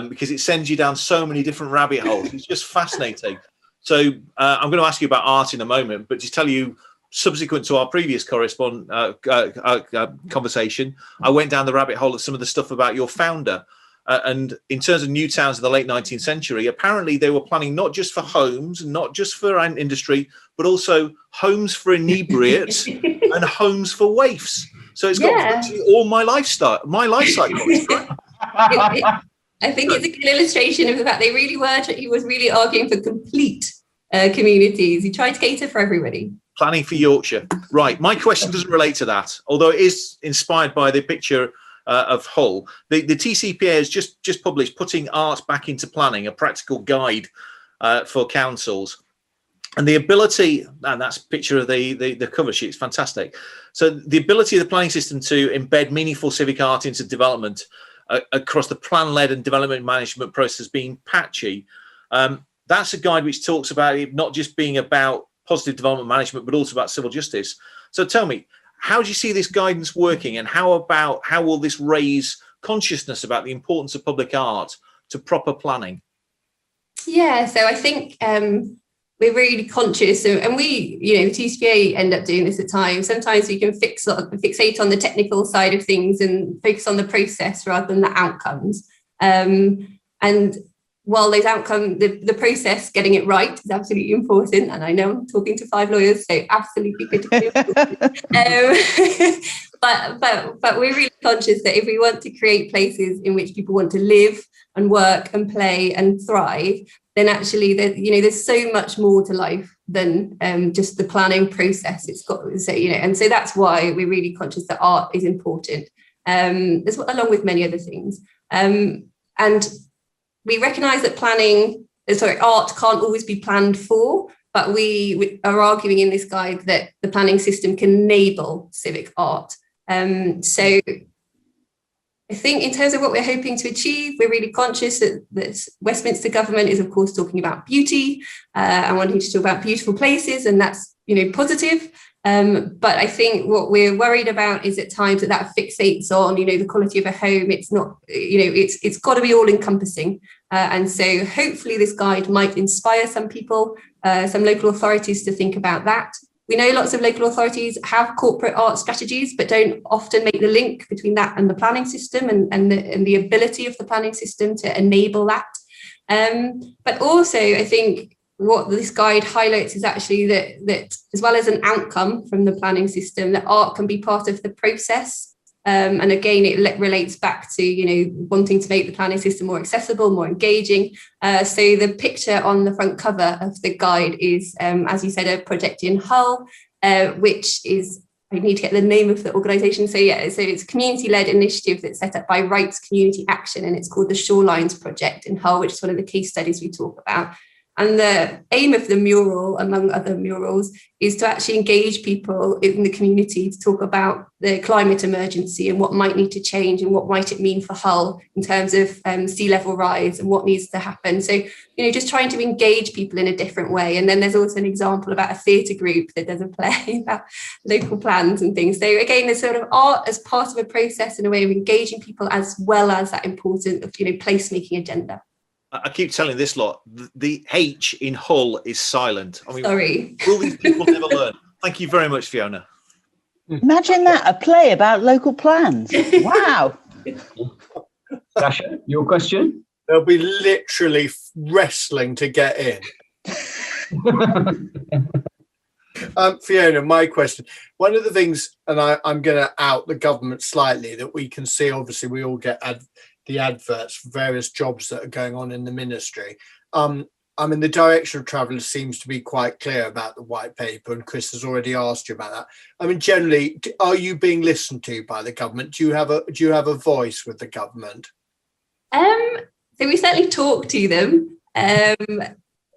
because it sends you down so many different rabbit holes. It's just fascinating. So I'm going to ask you about art in a moment, but to tell you, subsequent to our previous conversation, I went down the rabbit hole at some of the stuff about your founder. And in terms of new towns in the late 19th century, apparently they were planning not just for homes, not just for an industry, but also homes for inebriates and homes for waifs. So it's got virtually all my life cycle. I think it's a good illustration of the fact he was really arguing for complete communities. He tried to cater for everybody. Planning for Yorkshire. Right. My question doesn't relate to that, although it is inspired by the picture of Hull. The TCPA has just published Putting Art Back into Planning, a practical guide for councils. And the ability, and that's a picture of the cover sheet, it's fantastic. So the ability of the planning system to embed meaningful civic art into development across the plan-led and development management process being patchy. That's a guide which talks about it not just being about positive development management, but also about civil justice. So tell me, how do you see this guidance working, and how will this raise consciousness about the importance of public art to proper planning? Yeah, so I think we're really conscious, and we, the TCPA end up doing this at times. Sometimes we can fixate on the technical side of things and focus on the process rather than the outcomes. And while those outcomes, the process, getting it right is absolutely important. And I know I'm talking to 5 lawyers, so absolutely critically important. But we're really conscious that if we want to create places in which people want to live and work and play and thrive, then actually there's so much more to life than just the planning process. It's got, so, and so that's why we're really conscious that art is important, along with many other things. And we recognise that art can't always be planned for, but we are arguing in this guide that the planning system can enable civic art. So I think in terms of what we're hoping to achieve, we're really conscious that Westminster government is, of course, talking about beauty and wanting to talk about beautiful places, and that's positive. But I think what we're worried about is at times that fixates on the quality of a home. It's not, it's got to be all encompassing. And so hopefully this guide might inspire some people, some local authorities to think about that. We know lots of local authorities have corporate art strategies, but don't often make the link between that and the planning system and the ability of the planning system to enable that. But also, I think what this guide highlights is actually that as well as an outcome from the planning system, that art can be part of the process. And again, it relates back to, wanting to make the planning system more accessible, more engaging. So the picture on the front cover of the guide is, as you said, a project in Hull, which is, I need to get the name of the organisation. So it's a community-led initiative that's set up by Rights Community Action, and it's called the Shorelines Project in Hull, which is one of the case studies we talk about. And the aim of the mural, among other murals, is to actually engage people in the community to talk about the climate emergency and what might need to change and what might it mean for Hull in terms of sea level rise and what needs to happen. So, just trying to engage people in a different way. And then there's also an example about a theatre group that does a play about local plans and things. So again, there's sort of art as part of a process and a way of engaging people, as well as that important, placemaking agenda. I keep telling this lot, the H in Hull is silent. Sorry. Will these people never learn? Thank you very much, Fiona. Imagine that, a play about local plans. Wow. Sasha, your question? They'll be literally wrestling to get in. Fiona, my question. One of the things, and I'm going to out the government slightly, that we can see, obviously, we all get the adverts for various jobs that are going on in the ministry. I mean, the direction of travel seems to be quite clear about the white paper, and Chris has already asked you about that. I mean, generally, are you being listened to by the government? Do you have a voice with the government? So we certainly talk to them.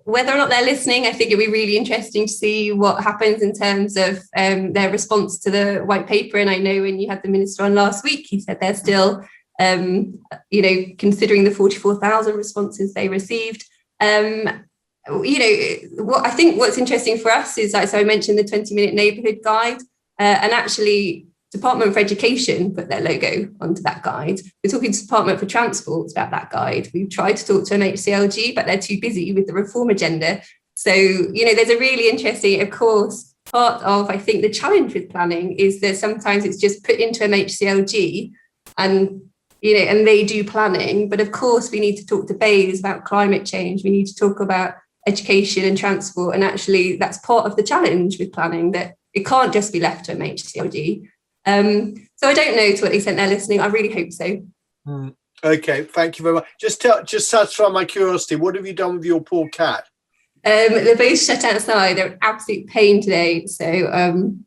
Whether or not they're listening, I think it'd be really interesting to see what happens in terms of their response to the white paper. And I know when you had the minister on last week, he said they're still, considering the 44,000 responses they received. What's interesting for us is, so I mentioned the 20-minute neighbourhood guide, and actually Department for Education put their logo onto that guide. We're talking to Department for Transport about that guide. We've tried to talk to MHCLG, but they're too busy with the reform agenda. So, there's a really interesting, of course, part of, I think, the challenge with planning is that sometimes it's just put into MHCLG and they do planning. But of course, we need to talk to BAYS about climate change. We need to talk about education and transport. And actually, that's part of the challenge with planning, that it can't just be left to MHCLG. So I don't know to what extent they're listening. I really hope so. Okay, thank you very much. Just satisfy my curiosity. What have you done with your poor cat? They're both shut outside. They're an absolute pain today. So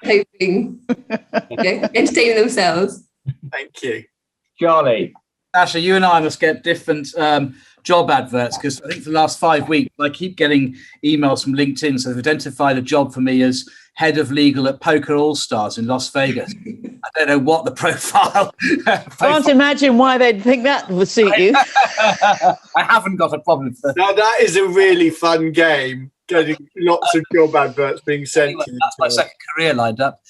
hoping entertaining themselves. Thank you. Charlie. Sasha, you and I must get different job adverts, because I think for the last 5 weeks, I keep getting emails from LinkedIn. So they've identified a job for me as head of legal at Poker All Stars in Las Vegas. I don't know what the profile. Can't imagine why they'd think that would suit you. I haven't got a problem for that. Now, that is a really fun game, getting lots of job adverts being sent Anyway, to you. that's my second career lined up.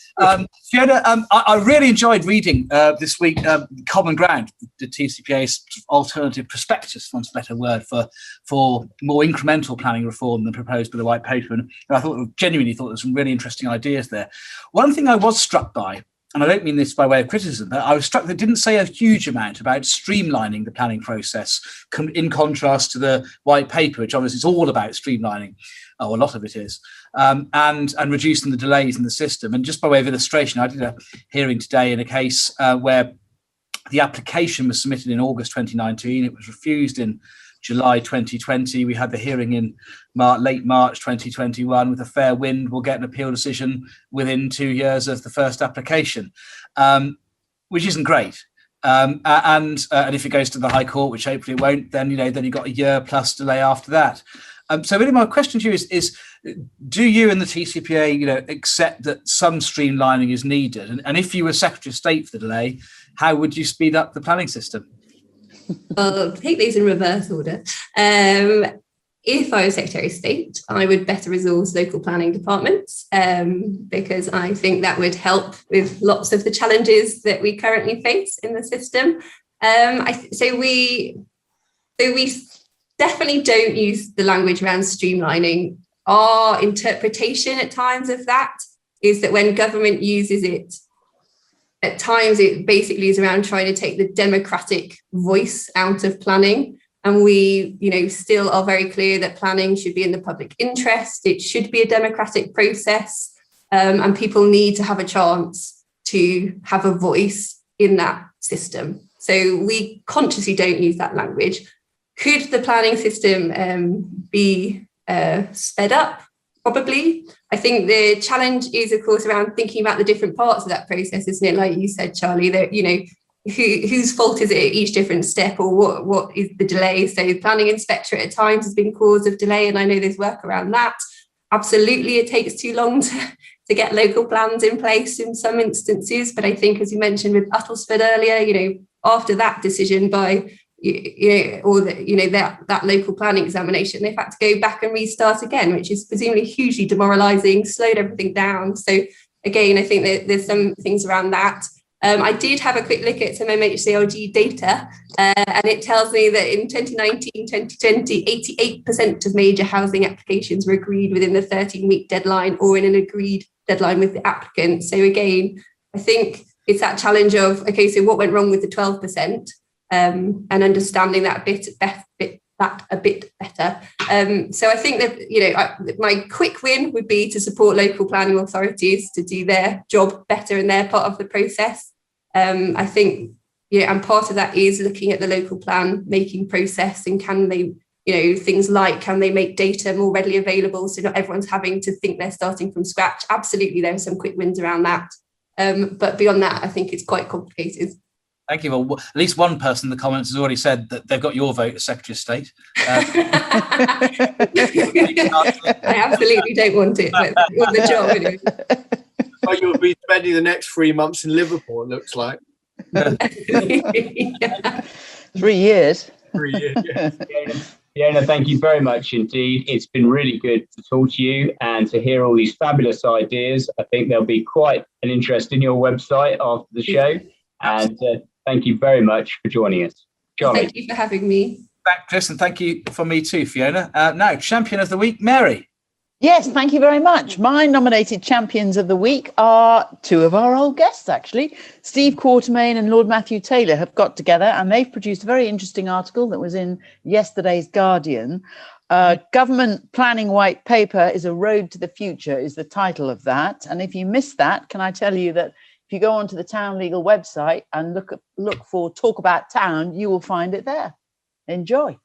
Fiona, I really enjoyed reading this week Common Ground, the TCPA's alternative prospectus, for want of a better word, for more incremental planning reform than proposed by the white paper. And I genuinely thought there were some really interesting ideas there. One thing I was struck by, and I don't mean this by way of criticism, but I was struck that it didn't say a huge amount about streamlining the planning process in contrast to the white paper, which obviously is all about streamlining. Oh, a lot of it is, and reducing the delays in the system. And just by way of illustration, I did a hearing today in a case where the application was submitted in August 2019. It was refused in July 2020. We had the hearing in late March 2021. With a fair wind, we'll get an appeal decision within 2 years of the first application, which isn't great. And if it goes to the High Court, which hopefully it won't, then you've got a year plus delay after that. So really my question to you is do you and the TCPA, accept that some streamlining is needed? And if you were Secretary of State for the delay, how would you speed up the planning system? I'll take these in reverse order. If I was Secretary of State, I would better resource local planning departments, because I think that would help with lots of the challenges that we currently face in the system. So we definitely don't use the language around streamlining. Our interpretation at times of that is that when government uses it, at times it basically is around trying to take the democratic voice out of planning. And we, still are very clear that planning should be in the public interest. It should be a democratic process, and people need to have a chance to have a voice in that system. So we consciously don't use that language. Could the planning system be sped up? Probably. I think the challenge is, of course, around thinking about the different parts of that process, isn't it? Like you said, Charlie, that, whose fault is it at each different step, or what is the delay? So the planning inspectorate at times has been cause of delay, and I know there's work around that. Absolutely, it takes too long to get local plans in place in some instances. But I think, as you mentioned with Uttlesford earlier, after that decision by that local planning examination, they've had to go back and restart again, which is presumably hugely demoralising, slowed everything down. So again, I think that there's some things around that. I did have a quick look at some MHCLG data, and it tells me that in 2019-2020, 88% of major housing applications were agreed within the 13-week deadline or in an agreed deadline with the applicant. So again, I think it's that challenge of, okay, so what went wrong with the 12%? And understanding that a bit that a bit better. So I think that, my quick win would be to support local planning authorities to do their job better in their part of the process. I think, and part of that is looking at the local plan making process, and can they, things like, can they make data more readily available so not everyone's having to think they're starting from scratch? Absolutely, there are some quick wins around that. But beyond that, I think it's quite complicated. Thank you. Well, at least one person in the comments has already said that they've got your vote as Secretary of State. I absolutely don't want it, but want the job anyway. Well, you'll be spending the next 3 months in Liverpool, it looks like. Yeah. 3 years. 3 years, yeah. Fiona, thank you very much indeed. It's been really good to talk to you and to hear all these fabulous ideas. I think there'll be quite an interest in your website after the show. And thank you very much for joining us. Charlie. Thank you for having me. Thank Chris, and thank you from me too, Fiona. Now, Champion of the Week, Mary. Yes, thank you very much. My nominated champions of the week are two of our old guests, actually. Steve Quartermain and Lord Matthew Taylor have got together and they've produced a very interesting article that was in yesterday's Guardian. Government Planning White Paper is a Road to the Future is the title of that. And if you missed that, can I tell you that if you go onto the Town Legal website and look for Talk About Town, you will find it there. Enjoy.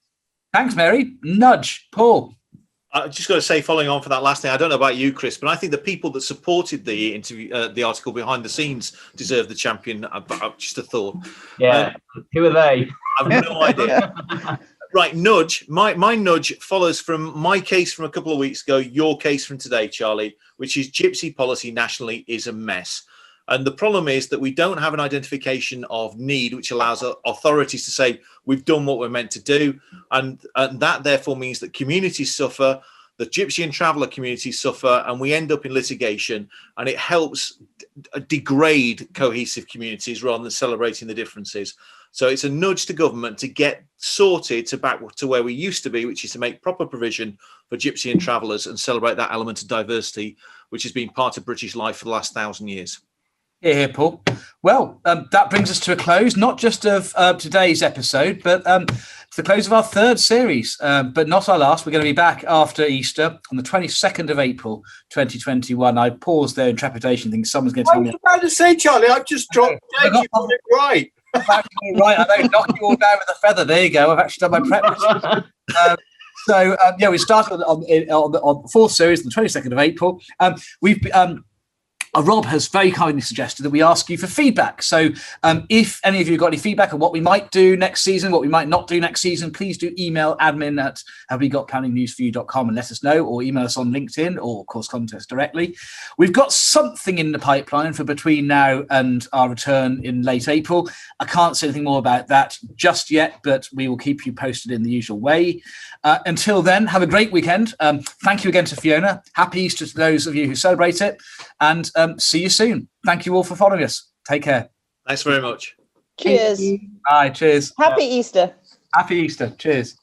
Thanks, Mary. Nudge, Paul. I just got to say, following on for that last thing, I don't know about you, Chris, but I think the people that supported the interview, the article behind the scenes, deserve the champion. Just a thought. Yeah. Who are they? I've no idea. Right, nudge. My nudge follows from my case from a couple of weeks ago, your case from today, Charlie, which is gypsy policy nationally is a mess. And the problem is that we don't have an identification of need, which allows authorities to say, we've done what we're meant to do. And that therefore means that communities suffer, the gypsy and traveller communities suffer, and we end up in litigation. And it helps degrade cohesive communities rather than celebrating the differences. So it's a nudge to government to get sorted to back to where we used to be, which is to make proper provision for gypsy and travellers and celebrate that element of diversity, which has been part of British life for the last 1,000 years. Here, Paul. Well, that brings us to a close, not just of today's episode, but to the close of our third series, but not our last. We're going to be back after Easter on the 22nd of April, 2021. I paused there in trepidation, thinking someone's going to tell me. I was about to say, Charlie, I've just dropped dead. You got it right. Right, I don't knock you all down with a feather. There you go. I've actually done my prep. We started on the fourth series on the 22nd of April. Rob has very kindly suggested that we ask you for feedback. So if any of you have got any feedback on what we might do next season, what we might not do next season, please do email admin@havewegotplanningnews4you.com and let us know, or email us on LinkedIn, or of course contact us directly. We've got something in the pipeline for between now and our return in late April. I can't say anything more about that just yet, but we will keep you posted in the usual way. Until then, have a great weekend. Thank you again to Fiona. Happy Easter to those of you who celebrate it. And see you soon. Thank you all for following us. Take care. Thanks very much. Cheers. Bye. Cheers. Happy Easter. Happy Easter. Cheers.